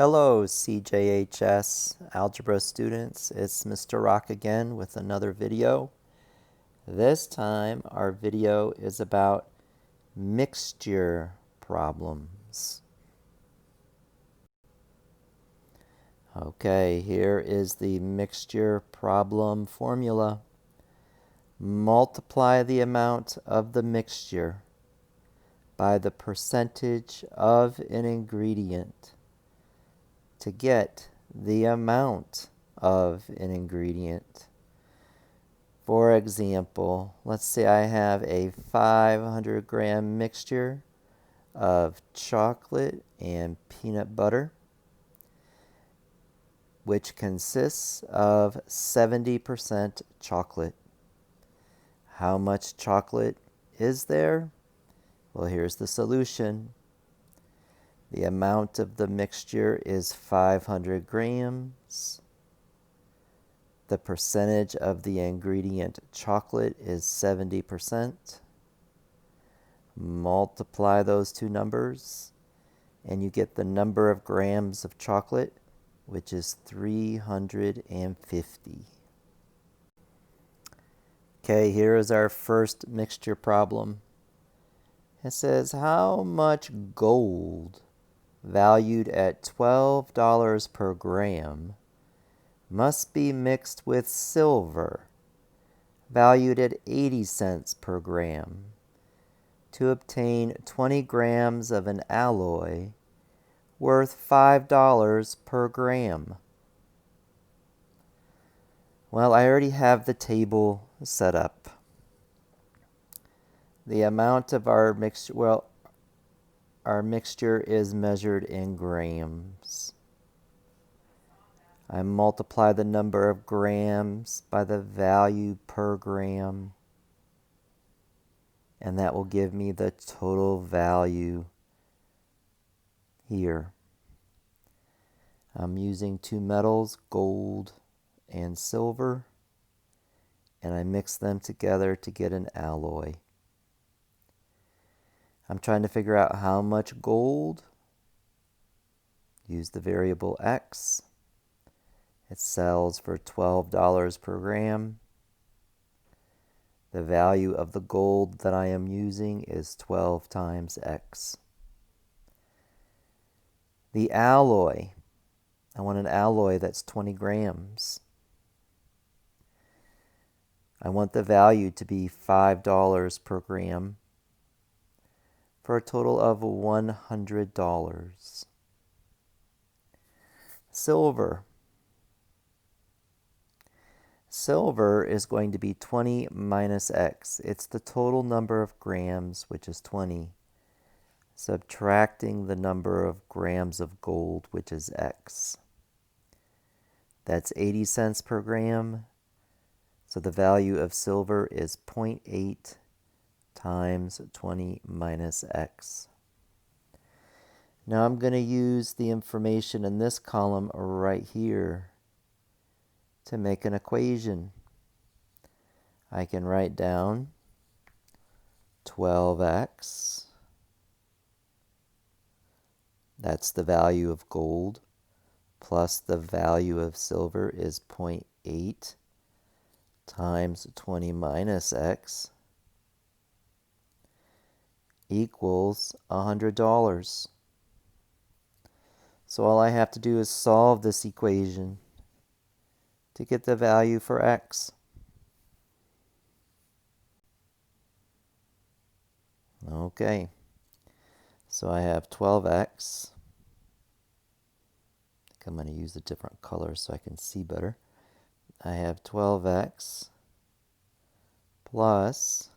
Hello, CJHS Algebra students. It's Mr. Rock again with another video. This time our video is about mixture problems. Okay, here is the mixture problem formula. Multiply the amount of the mixture by the percentage of an ingredient to get the amount of an ingredient. For example, let's say I have a 500 gram mixture of chocolate and peanut butter, which consists of 70% chocolate. How much chocolate is there? Well, here's the solution. The amount of the mixture is 500 grams. The percentage of the ingredient chocolate is 70%. Multiply those two numbers, and you get the number of grams of chocolate, which is 350. Okay, here is our first mixture problem. It says, how much gold valued at $12 per gram must be mixed with silver valued at 80 cents per gram to obtain 20 grams of an alloy worth $5 per gram? Well, I already have the table set up. The amount of our mixture, our mixture is measured in grams. I multiply the number of grams by the value per gram, and that will give me the total value here. I'm using two metals, gold and silver, and I mix them together to get an alloy. I'm trying to figure out how much gold. Use the variable x. It sells for $12 per gram. The value of the gold that I am using is 12 times x. The alloy, I want an alloy that's 20 grams. I want the value to be $5 per gram for a total of $100. Silver. Silver is going to be 20 minus x. It's the total number of grams, which is 20, subtracting the number of grams of gold, which is x. That's 80 cents per gram. So the value of silver is 0.8 times 20 minus x. Now I'm going to use the information in this column right here to make an equation. I can write down 12x, that's the value of gold, plus the value of silver is 0.8 times 20 minus x equals $100. So all I have to do is solve this equation to get the value for x. Okay, so I have 12x. I think I'm going to use a different color so I can see better. I have 12x plus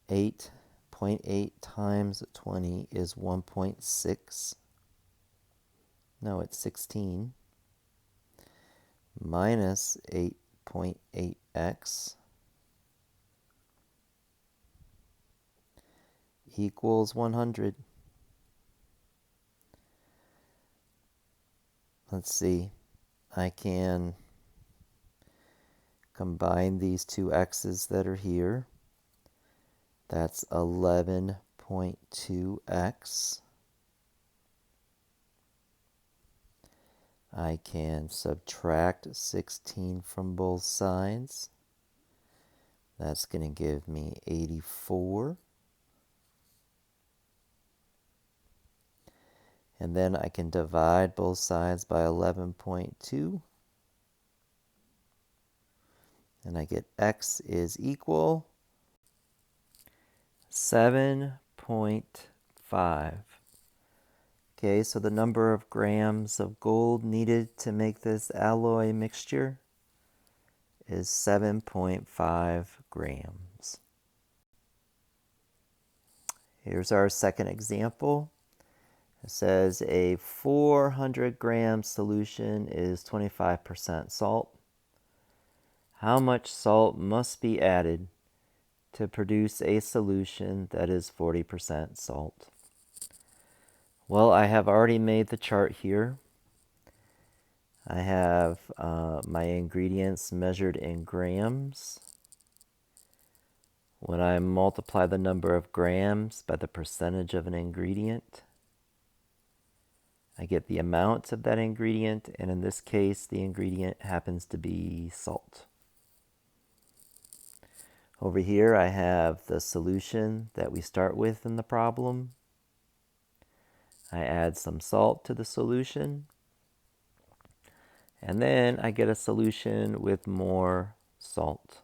8.8 times 20 is 1.6. No, it's 16. Minus 8.8x equals 100. Let's see. I can combine these two x's that are here. That's 11.2x I can subtract 16 from both sides. That's going to give me 84. And then I can divide both sides by 11.2. And I get x is equal 7.5. Okay, so the number of grams of gold needed to make this alloy mixture is 7.5 grams. Here's our second example. It says a 400-gram solution is 25% salt. How much salt must be added to produce a solution that is 40% salt? Well, I have already made the chart here. I have my ingredients measured in grams. When I multiply the number of grams by the percentage of an ingredient, I get the amount of that ingredient, and in this case, the ingredient happens to be salt. Over here, I have the solution that we start with in the problem. I add some salt to the solution, and then I get a solution with more salt.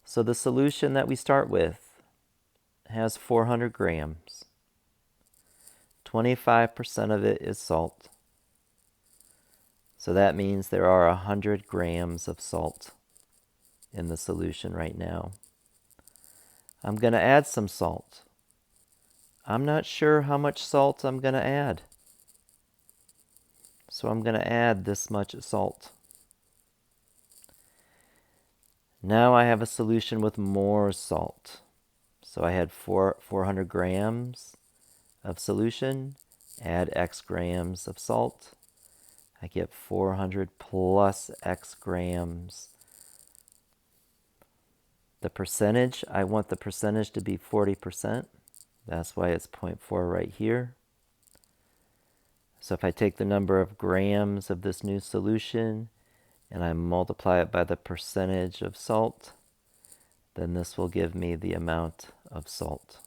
So the solution that we start with has 400 grams. 25% of it is salt. So that means there are 100 grams of salt in the solution right now. I'm going to add some salt. I'm not sure how much salt I'm going to add. So I'm going to add this much salt. Now I have a solution with more salt. So I had 400 grams of solution, add X grams of salt. I get 400 plus X grams. The percentage, I want the percentage to be 40%. That's why it's 0.4 right here. So if I take the number of grams of this new solution and I multiply it by the percentage of salt, then this will give me the amount of salt.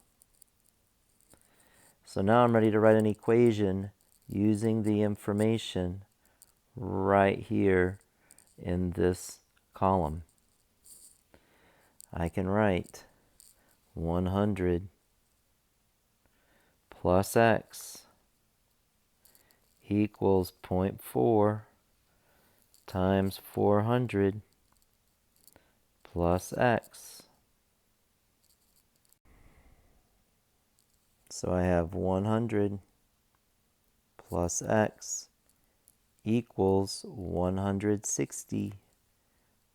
So now I'm ready to write an equation using the information right here in this column. I can write 100 plus x equals 0.4 times 400 plus x. So I have 100 plus x equals 160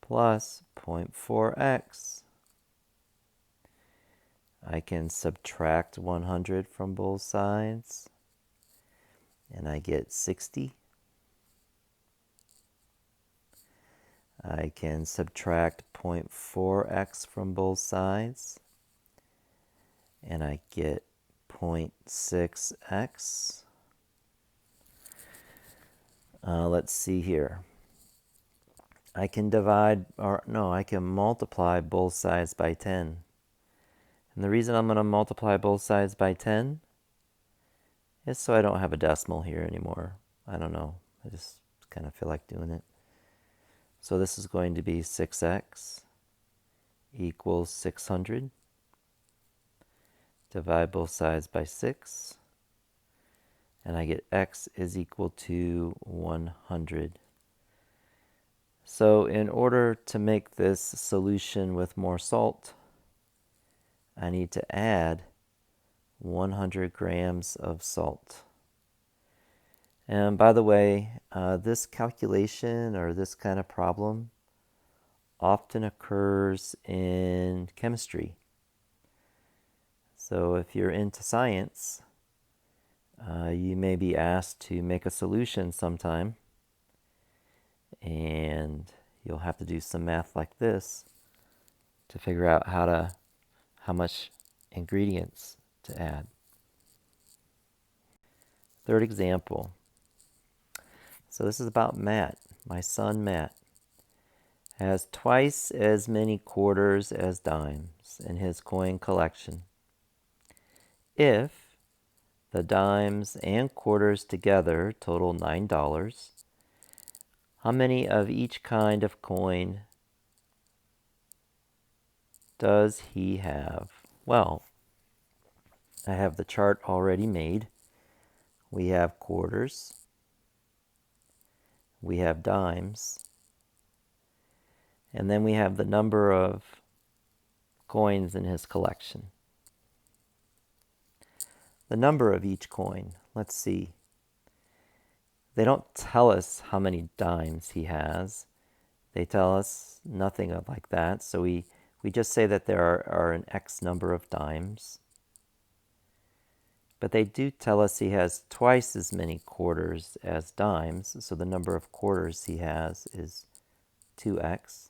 plus 0.4x. I can subtract 100 from both sides, and I get 60. I can subtract 0.4x from both sides, and I get 0.6x. Let's see here. I can I can multiply both sides by 10. And the reason I'm going to multiply both sides by 10 is so I don't have a decimal here anymore. I don't know. I just kind of feel like doing it. So this is going to be 6x equals 600. Divide both sides by 6. And I get x is equal to 100. So in order to make this solution with more salt, I need to add 100 grams of salt. And by the way, this calculation or this kind of problem often occurs in chemistry. So if you're into science, you may be asked to make a solution sometime, and you'll have to do some math like this to figure out how much ingredients to add. Third example, So this is about Matt, my son Matt. Has twice as many quarters as dimes in his coin collection. If the dimes and quarters together total $9, how many of each kind of coin does he have? Well, I have the chart already made. We have quarters. We have dimes. And then we have the number of coins in his collection. The number of each coin, let's see. They don't tell us how many dimes he has. They tell us nothing like that. So we just say that there are an X number of dimes. But they do tell us he has twice as many quarters as dimes. So the number of quarters he has is 2X.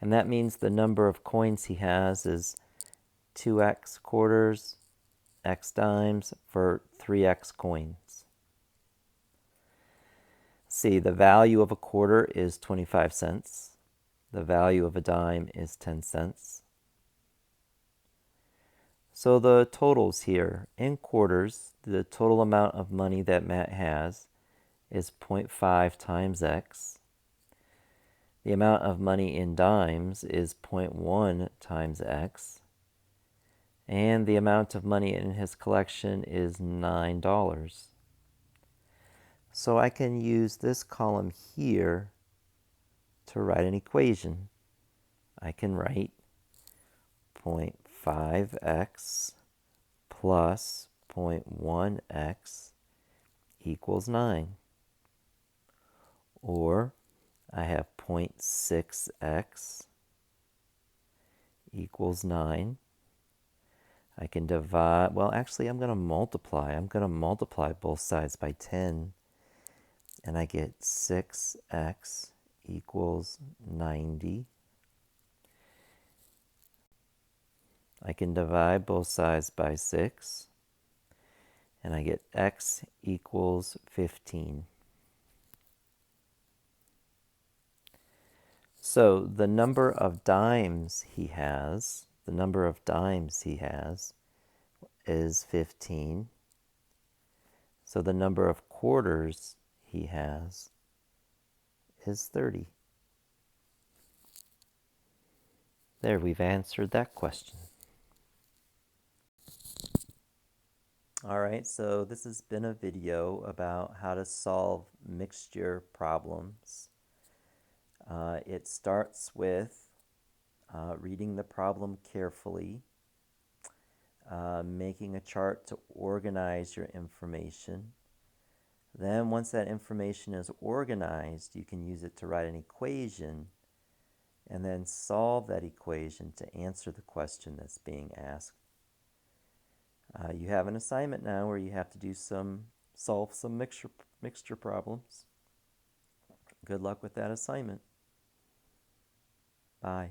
And that means the number of coins he has is 2X quarters, X dimes for 3X coins. See, the value of a quarter is 25 cents. The value of a dime is 10 cents. So the totals here, in quarters, the total amount of money that Matt has is 0.5 times X. The amount of money in dimes is 0.1 times X. And the amount of money in his collection is $9. So I can use this column here to write an equation. I can write 0.5x plus 0.1x equals 9. Or I have 0.6x equals 9. I can divide, well, actually, I'm going to multiply. I'm going to multiply both sides by 10. And I get 6x equals 90. I can divide both sides by 6. And I get x equals 15. So the number of dimes he has, is 15. So the number of quarters he has is 30. There, we've answered that question. All right, so this has been a video about how to solve mixture problems. It starts with reading the problem carefully, making a chart to organize your information. Then once that information is organized, you can use it to write an equation and then solve that equation to answer the question that's being asked. You have an assignment now where you have to solve some mixture problems. Good luck with that assignment. Bye.